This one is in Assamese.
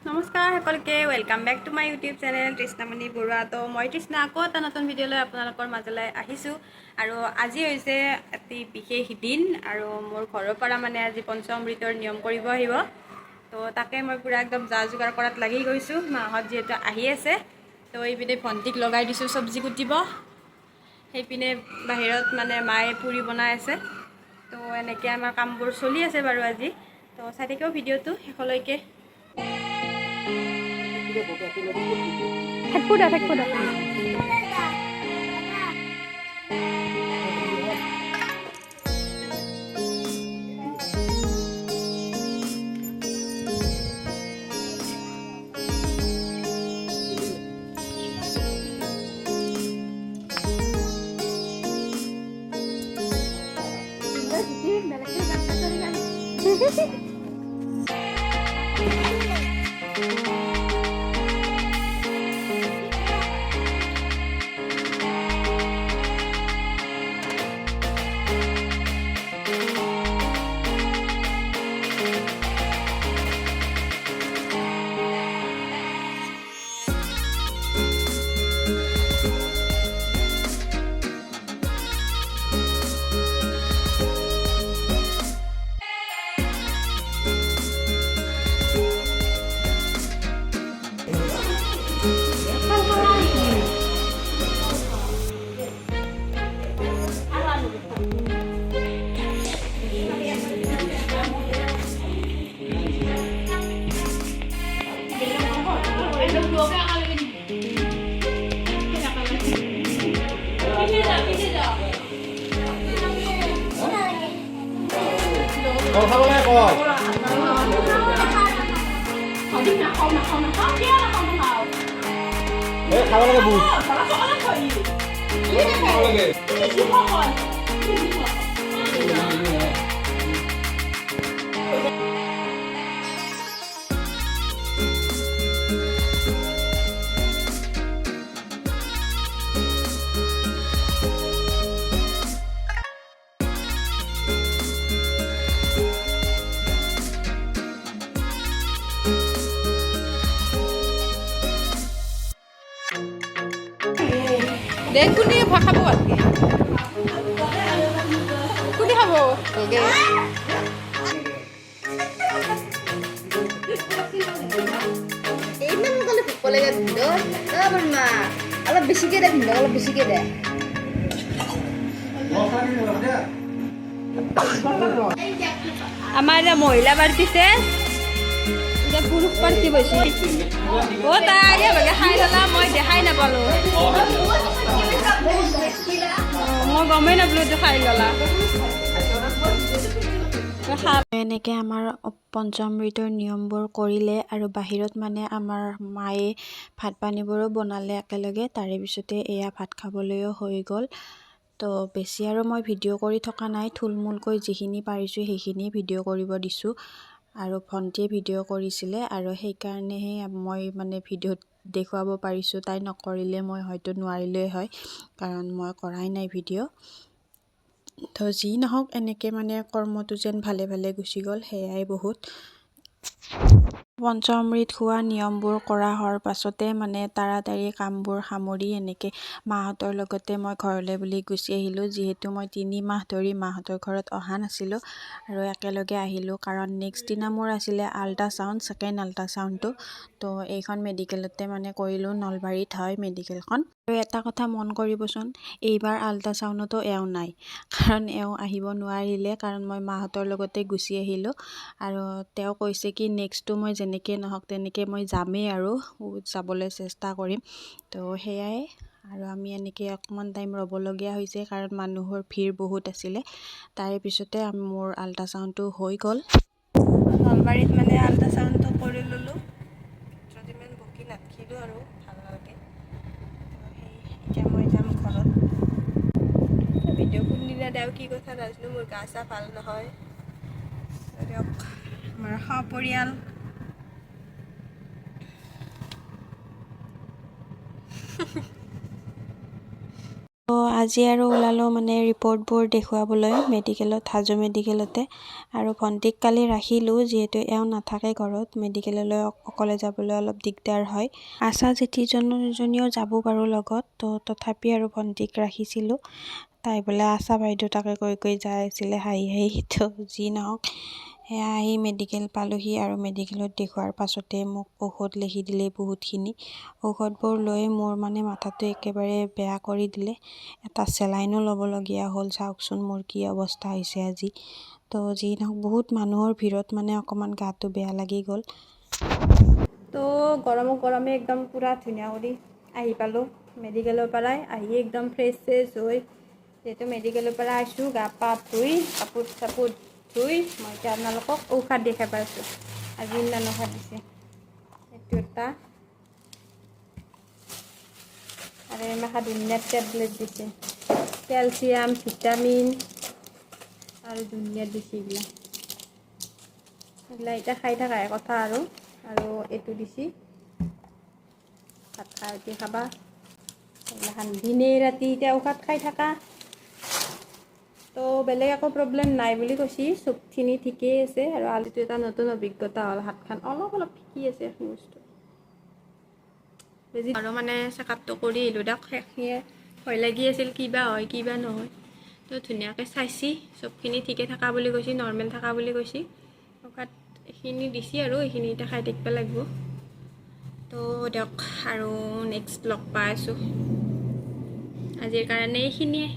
নমস্কাৰ সকলকে welcome back to my YouTube channel Trishnamoni Baruah. তো মই তৃষ্ণা আকৌ এটা নতুন ভিডিঅ'লৈ আপোনালোকৰ মাজলৈ আহিছোঁ আৰু আজি হৈছে এটি বিশেষ দিন আৰু মোৰ ঘৰৰ পৰা মানে আজি পঞ্চামৃতৰ নিয়ম কৰিব আহিব। তো তাকে মই পুৰা একদম যা যোগাৰ কৰাত লাগি গৈছোঁ। মাহঁত যিহেতু আহি আছে, তো এইপিনে ভণ্টিক লগাই দিছোঁ চব্জি কুটিব, সেইপিনে বাহিৰত মানে মায়ে পুৰি বনাই আছে। তো এনেকৈ আমাৰ কামবোৰ চলি আছে বাৰু আজি। তো চাই থাকক ভিডিঅ'টো শেষলৈকে। থাকিব দে দেখ কোনে ভাত খাব আজি কোনে খাব ইমান সোনকালে ভোক লাগে মা অলপ বেছিকে দে অলপ বেছিকে দে আমাৰ এতিয়া মহিলা পাৰ্টিছে, এতিয়া পুৰুষ পাৰ্টি বৈছে। অ' তাই আগে ভাগে খাই ল'লা, মই দেখাই নাপালোঁ। মই গমেই নাপালোঁ এইটো খাই ল'লা। এনেকৈ আমাৰ পঞ্চামৃতৰ নিয়মবোৰ কৰিলে আৰু বাহিৰত মানে আমাৰ মায়ে ভাত পানীবোৰো বনালে একেলগে। তাৰে পিছতে এয়া ভাত খাবলৈও হৈ গ'ল। তো বেছি আৰু মই ভিডিঅ' কৰি থকা নাই, থুলমূলকৈ যিখিনি পাৰিছোঁ সেইখিনি ভিডিঅ' কৰিব দিছোঁ। আৰু ভণ্টিয়ে ভিডিঅ' কৰিছিলে আৰু সেইকাৰণেহে মই মানে ভিডিঅ'ত দেখুৱাব পাৰিছোঁ। তাই নকৰিলে মই হয়তো নোৱাৰিলোৱে হয়, কাৰণ মই কৰাই নাই ভিডিঅ'। তো যি নহওক, এনেকৈ মানে কৰ্মটো যেন ভালে ভালে গুচি গ'ল, সেয়াই বহুত। পঞ্চামৃত খোৱা নিয়মবোৰ কৰা হোৱাৰ পাছতে মানে তাড়াতাড়ি কামবোৰ সামৰি এনেকৈ মাহঁতৰ লগতে মই ঘৰলৈ বুলি গুচি আহিলোঁ। যিহেতু মই 3 মাহ ধৰি মাহঁতৰ ঘৰত অহা নাছিলোঁ আৰু একেলগে আহিলোঁ, কাৰণ নেক্সট দিনা মোৰ আছিলে আল্ট্ৰাচাউণ্ড, ছেকেণ্ড আল্ট্ৰাচাউণ্ডটো। তো এইখন মেডিকেলতে মানে কৰিলোঁ, নলবাৰীত হয় মেডিকেলখন। আৰু এটা কথা মন কৰিবচোন, এইবাৰ আল্ট্ৰাচাউণ্ডতো এওঁ নাই, কাৰণ এওঁ আহিব নোৱাৰিলে, কাৰণ মই মাহঁতৰ লগতে গুচি আহিলোঁ। আৰু তেওঁ কৈছে কি নেক্সটটো মই যেনেকৈ নহওক তেনেকৈ মই যামেই আৰু যাবলৈ চেষ্টা কৰিম। তো সেয়াই, আৰু আমি এনেকৈ অকণমান টাইম ৰ'বলগীয়া হৈছে, কাৰণ মানুহৰ ভিৰ বহুত আছিলে। তাৰে পিছতে মোৰ আল্ট্ৰাচাউণ্ডটো হৈ গ'ল। নলবাৰীত মানে আল্ট্ৰাচাউণ্ডটো কৰি ল'লোঁ, ইমান বকি নাথাকিলোঁ আৰু ভাল নালাগে। এতিয়া মই যাম ঘৰত। ভিডিঅ' কোনদিনা দেও কি কথা নাজানো, মোৰ গা চা ভাল নহয়। দিয়ক, আমাৰ সপৰিয়াল তো আজি আৰু ওলালোঁ মানে ৰিপৰ্টবোৰ দেখুৱাবলৈ মেডিকেলত, হাজো মেডিকেলতে। আৰু ভণ্টিক কালি ৰাখিলোঁ, যিহেতু এওঁ নাথাকে ঘৰত, মেডিকেললৈ অকলে যাবলৈ অলপ দিগদাৰ হয়। আশা জেঠীজনীও যাব পাৰোঁ লগত, তো তথাপি আৰু ভণ্টিক ৰাখিছিলোঁ। তাই বোলে আশা বাইদেউ তাকে কৈ যাই আছিলে হাঁহি তো যি নহওক, সেয়া আহি মেডিকেল পালোঁহি। আৰু মেডিকেলত দেখুৱাৰ পাছতে মোক ঔষধ লিখি দিলে বহুতখিনি। ঔষধবোৰ লৈ মোৰ মানে মাথাটো একেবাৰে বেয়া কৰি দিলে। এটা চেলাইনো ল'বলগীয়া হ'ল, চাওকচোন মোৰ কি অৱস্থা হৈছে আজি। তো যি নহওক, বহুত মানুহৰ ভিৰত মানে অকণমান গাটো বেয়া লাগি গ'ল। তো গৰমে একদম পূৰা ধুনীয়া কৰি আহি পালোঁ মেডিকেলৰ পৰাই। আহি একদম ফ্ৰেছ হৈ, যিহেতু মেডিকেলৰ পৰা আহিছোঁ, গা পা ধুই কাপোৰ চাপোৰ ধুই মই এতিয়া আপোনালোকক ঔষধ দেখাই পাইছোঁ। আজি ইমান ঔষধ দিছে, এইটো এটা আৰু এমাখা ধুনীয়া টেবলেট দিছে, কেলছিয়াম, ভিটামিন আৰু ধুনীয়া দিছে এইবিলাক এতিয়া খাই থকাই কথা। আৰু এইটো দিছে, ভাত খাই উঠি খাবা। এইগিলাখান দিনে ৰাতি এতিয়া ঔষধ খাই থাকা। তো বেলেগ একো প্ৰব্লেম নাই বুলি কৈছে, চবখিনি ঠিকেই আছে। আৰু আজিতো এটা নতুন অভিজ্ঞতা হ'ল, হাতখন অলপ ফিকি আছে এখন বস্তু বেছি। আৰু মানে চেকআপটো কৰি আহিলোঁ দিয়ক, শেষে ভয় লাগি আছিল কিবা হয় কিবা নহয়। তো ধুনীয়াকৈ চাইছি, চবখিনি ঠিকে থকা বুলি কৈছে, নৰ্মেল থকা বুলি কৈছে। ঔষধ এইখিনি দিছে আৰু এইখিনি এতিয়া খাই থাকিব লাগিব। তো দিয়ক, আৰু নেক্সট লগ পাই আছোঁ। আজিৰ কাৰণে এইখিনিয়ে।